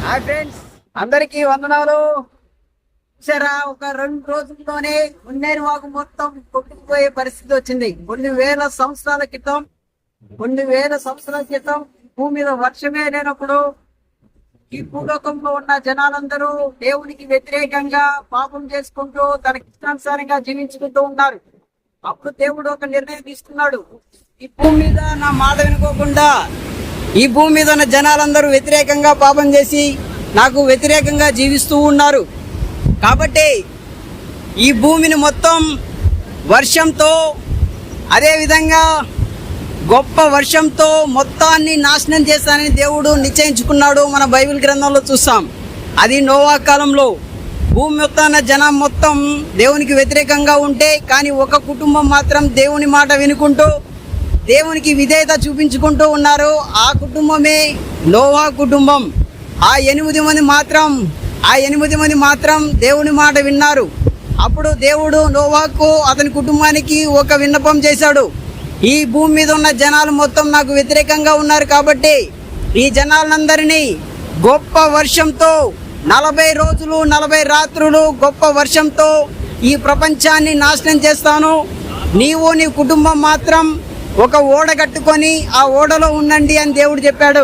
Hi friends, అందరికీ వందనాలు. సరే, ఒక 2 రోజుల్లోనే మున్నేరు వాగు మొత్తం కొట్టుకుపోయే పరిస్థితి వచ్చింది. కొన్ని వేల సంవత్సరాల క్రితం భూమి మీద వర్షమే లేనప్పుడు ఈ భూలోకంలో ఉన్న జనాలందరూ దేవునికి వ్యతిరేకంగా పాపం చేసుకుంటూ తనకి ఇష్టానుసారంగా జీవించుకుంటూ ఉన్నారు. అప్పుడు దేవుడు ఒక నిర్ణయం తీసుకున్నాడు. ఈ భూమి మీద నా మాట వినుకోకుండా ఈ భూమి మీద ఉన్న జనాలందరూ వ్యతిరేకంగా పాపం చేసి నాకు వ్యతిరేకంగా జీవిస్తూ ఉన్నారు. కాబట్టి ఈ భూమిని మొత్తం వర్షంతో, అదేవిధంగా గొప్ప వర్షంతో మొత్తాన్ని నాశనం చేస్తానని దేవుడు నిశ్చయించుకున్నాడు. మన బైబిల్ గ్రంథంలో చూస్తాం. అది నోవా కాలంలో భూమి మొత్తాన జనం మొత్తం దేవునికి వ్యతిరేకంగా ఉంటే, కానీ ఒక కుటుంబం మాత్రం దేవుని మాట వినుకుంటూ దేవునికి విధేయత చూపించుకుంటూ ఉన్నారు. ఆ కుటుంబమే నోవా కుటుంబం. ఆ 8 మంది మాత్రం దేవుని మాట విన్నారు. అప్పుడు దేవుడు నోవాకు, అతని కుటుంబానికి ఒక విన్నపం చేశాడు. ఈ భూమి మీద ఉన్న జనాలు మొత్తం నాకు వ్యతిరేకంగా ఉన్నారు కాబట్టి ఈ జనాలందరినీ గొప్ప వర్షంతో 40 రోజులు 40 రాత్రులు గొప్ప వర్షంతో ఈ ప్రపంచాన్ని నాశనం చేస్తాను. నీవు నీ కుటుంబం మాత్రం ఒక ఓడ కట్టుకొని ఆ ఓడలో ఉండండి అని దేవుడు చెప్పాడు.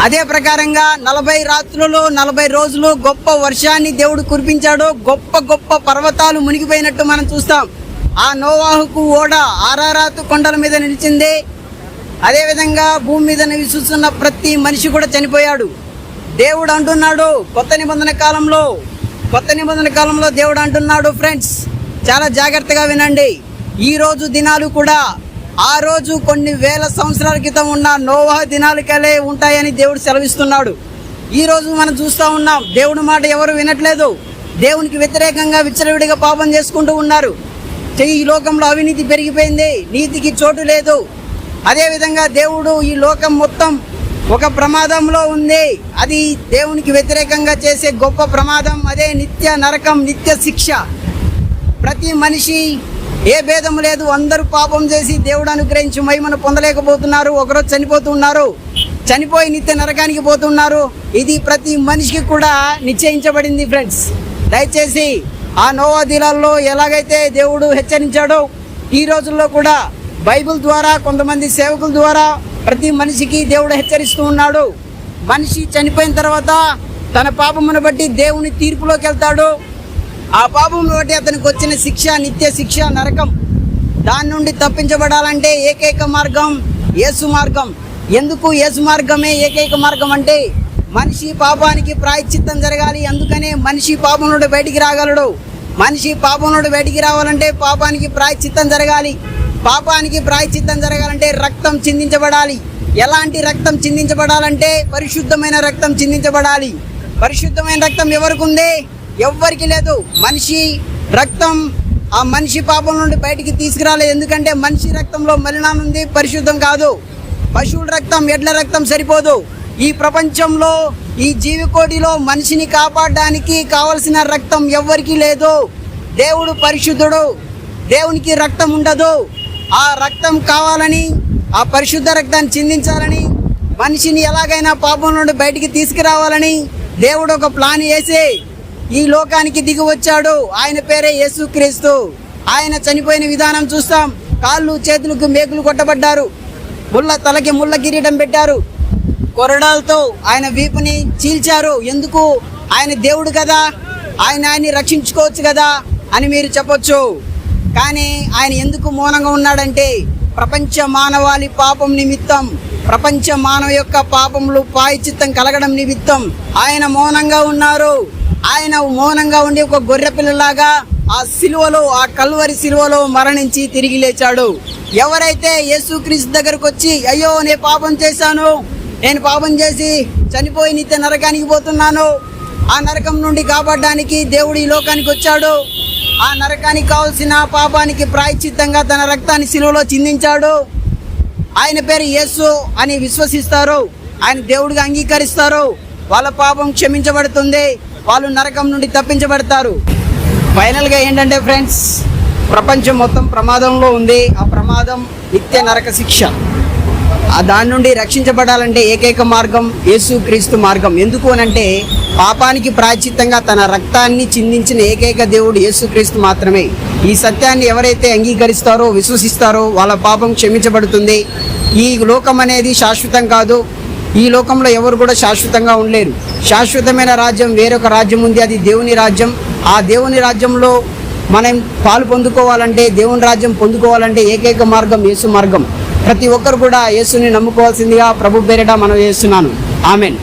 అదే ప్రకారంగా 40 రాత్రులు 40 రోజులు గొప్ప వర్షాన్ని దేవుడు కురిపించాడు. గొప్ప పర్వతాలు మునిగిపోయినట్టు మనం చూస్తాం. ఆ నోవాహుకు ఓడ ఆరారాతు కొండల మీద నిలిచింది. అదేవిధంగా భూమి మీద నివసిస్తున్న ప్రతి మనిషి కూడా చనిపోయాడు. దేవుడు అంటున్నాడు కొత్త నిబంధన కాలంలో దేవుడు అంటున్నాడు, ఫ్రెండ్స్ చాలా జాగ్రత్తగా వినండి. ఈ రోజు దినాలు కూడా ఆ రోజు కొన్ని వేల సంవత్సరాల క్రితం ఉన్న నోవా దినాలకెళ్ళే ఉంటాయని దేవుడు సెలవిస్తున్నాడు. ఈ రోజు మనం చూస్తూ ఉన్నాం, దేవుడి మాట ఎవరు వినట్లేదు. దేవునికి వ్యతిరేకంగా విచ్చలవిడిగా పాపం చేసుకుంటూ ఉన్నారు. ఈ లోకంలో అవినీతి పెరిగిపోయింది, నీతికి చోటు లేదు. అదేవిధంగా దేవుడు ఈ లోకం మొత్తం ఒక ప్రమాదంలో ఉంది. అది దేవునికి వ్యతిరేకంగా చేసే గొప్ప ప్రమాదం. అదే నిత్య నరకం, నిత్య శిక్ష. ప్రతి మనిషి ఏ భేదము లేదు, అందరూ పాపం చేసి దేవుడు అనుగ్రహించి మహిమను పొందలేకపోతున్నారు. ఒకరోజు చనిపోతున్నారు, చనిపోయి నిత్య నరకానికి పోతున్నారు. ఇది ప్రతి మనిషికి కూడా నిశ్చయించబడింది. ఫ్రెండ్స్, దయచేసి ఆ నోవా దినాల్లో ఎలాగైతే దేవుడు హెచ్చరించాడో ఈ రోజుల్లో కూడా బైబిల్ ద్వారా కొంతమంది సేవకుల ద్వారా ప్రతి మనిషికి దేవుడు హెచ్చరిస్తూ ఉన్నాడు. మనిషి చనిపోయిన తర్వాత తన పాపమును బట్టి దేవుని తీర్పులోకి వెళ్తాడు. ఆ పాపమును బట్టి అతనికి వచ్చిన శిక్ష నిత్య శిక్ష, నరకం. దాని నుండి తప్పించబడాలంటే ఏకైక మార్గం యేసు మార్గం. ఎందుకు యేసు మార్గమే ఏకైక మార్గం అంటే మనిషి పాపానికి ప్రాయశ్చిత్తం జరగాలి. అందుకనే మనిషి పాపం నుండి బయటికి రాగలడు. మనిషి పాపం నుండి బయటికి రావాలంటే పాపానికి ప్రాయశ్చిత్తం జరగాలి. పాపానికి ప్రాయశ్చిత్తం జరగాలంటే రక్తం చిందించబడాలి. ఎలాంటి రక్తం చిందించబడాలంటే పరిశుద్ధమైన రక్తం చిందించబడాలి. పరిశుద్ధమైన రక్తం ఎవరికి ఉంది? ఎవ్వరికి లేదు. మనిషి రక్తం ఆ మనిషి పాపం నుండి బయటికి తీసుకురాలేదు. ఎందుకంటే మనిషి రక్తంలో మలినం ఉంది, పరిశుద్ధం కాదు. పశువుల రక్తం, ఎడ్ల రక్తం సరిపోదు. ఈ ప్రపంచంలో ఈ జీవికోటిలో మనిషిని కాపాడడానికి కావలసిన రక్తం ఎవ్వరికి లేదు. దేవుడు పరిశుద్ధుడు, దేవునికి రక్తం ఉండదు. ఆ రక్తం కావాలని, ఆ పరిశుద్ధ రక్తాన్ని చిందించాలని, మనిషిని ఎలాగైనా పాపం నుండి బయటికి తీసుకురావాలని దేవుడు ఒక ప్లాన్ వేసి ఈ లోకానికి దిగి వచ్చాడు. ఆయన పేరే యేసుక్రీస్తు. ఆయన చనిపోయిన విధానం చూస్తాం. కాళ్ళు చేతులకు మేకులు కొట్టబడ్డారు, తలకి ముళ్ళ కిరీటం పెట్టారు, కొరడాలతో ఆయన వీపుని చీల్చారు. ఎందుకు? ఆయన దేవుడు కదా, ఆయన్ని రక్షించుకోవచ్చు కదా అని మీరు చెప్పొచ్చు. కానీ ఆయన ఎందుకు మౌనంగా ఉన్నాడంటే ప్రపంచ మానవాళి పాపం నిమిత్తం, ప్రపంచ మానవ యొక్క పాపములు ప్రాయశ్చిత్తం కలగడం నిమిత్తం ఆయన మౌనంగా ఉన్నారు. ఆయన మౌనంగా ఉండి ఒక గొర్రె పిల్లలాగా ఆ సిలువలో, ఆ కల్వరి సిలువలో మరణించి తిరిగి లేచాడు. ఎవరైతే యేసుక్రీస్తు దగ్గరకు వచ్చి అయ్యో నేను పాపం చేశాను, నేను పాపం చేసి చనిపోయి నిత్య నరకానికి పోతున్నాను, ఆ నరకం నుండి కాపాడడానికి దేవుడు ఈ లోకానికి వచ్చాడు, ఆ నరకానికి కావాల్సిన పాపానికి ప్రాయశ్చిత్తంగా తన రక్తాన్ని సిలువలో చిందించాడు, ఆయన పేరు యేసు అని విశ్వసిస్తారు, ఆయన దేవుడిగా అంగీకరిస్తారు, వాళ్ళ పాపం క్షమించబడుతుంది, వాళ్ళు నరకం నుండి తప్పించబడతారు. ఫైనల్గా ఏంటంటే ఫ్రెండ్స్, ప్రపంచం మొత్తం ప్రమాదంలో ఉంది. ఆ ప్రమాదం నిత్య నరక శిక్ష. దాని నుండి రక్షించబడాలంటే ఏకైక మార్గం యేసుక్రీస్తు మార్గం. ఎందుకు అనంటే పాపానికి ప్రాయశ్చిత్తంగా తన రక్తాన్ని చిందించిన ఏకైక దేవుడు యేసుక్రీస్తు మాత్రమే. ఈ సత్యాన్ని ఎవరైతే అంగీకరిస్తారో, విశ్వసిస్తారో వాళ్ళ పాపం క్షమించబడుతుంది. ఈ లోకం అనేది శాశ్వతం కాదు. ఈ లోకంలో ఎవరు కూడా శాశ్వతంగా ఉండలేరు. శాశ్వతమైన రాజ్యం వేరొక రాజ్యం ఉంది, అది దేవుని రాజ్యం. ఆ దేవుని రాజ్యంలో మనం పాలు పొందుకోవాలంటే, దేవుని రాజ్యం పొందుకోవాలంటే ఏకైక మార్గం యేసు మార్గం. ప్రతి ఒక్కరు కూడా యేసుని నమ్ముకోవాల్సిందిగా ప్రభు పేరిట మనం చేస్తున్నాను. ఆమెన్.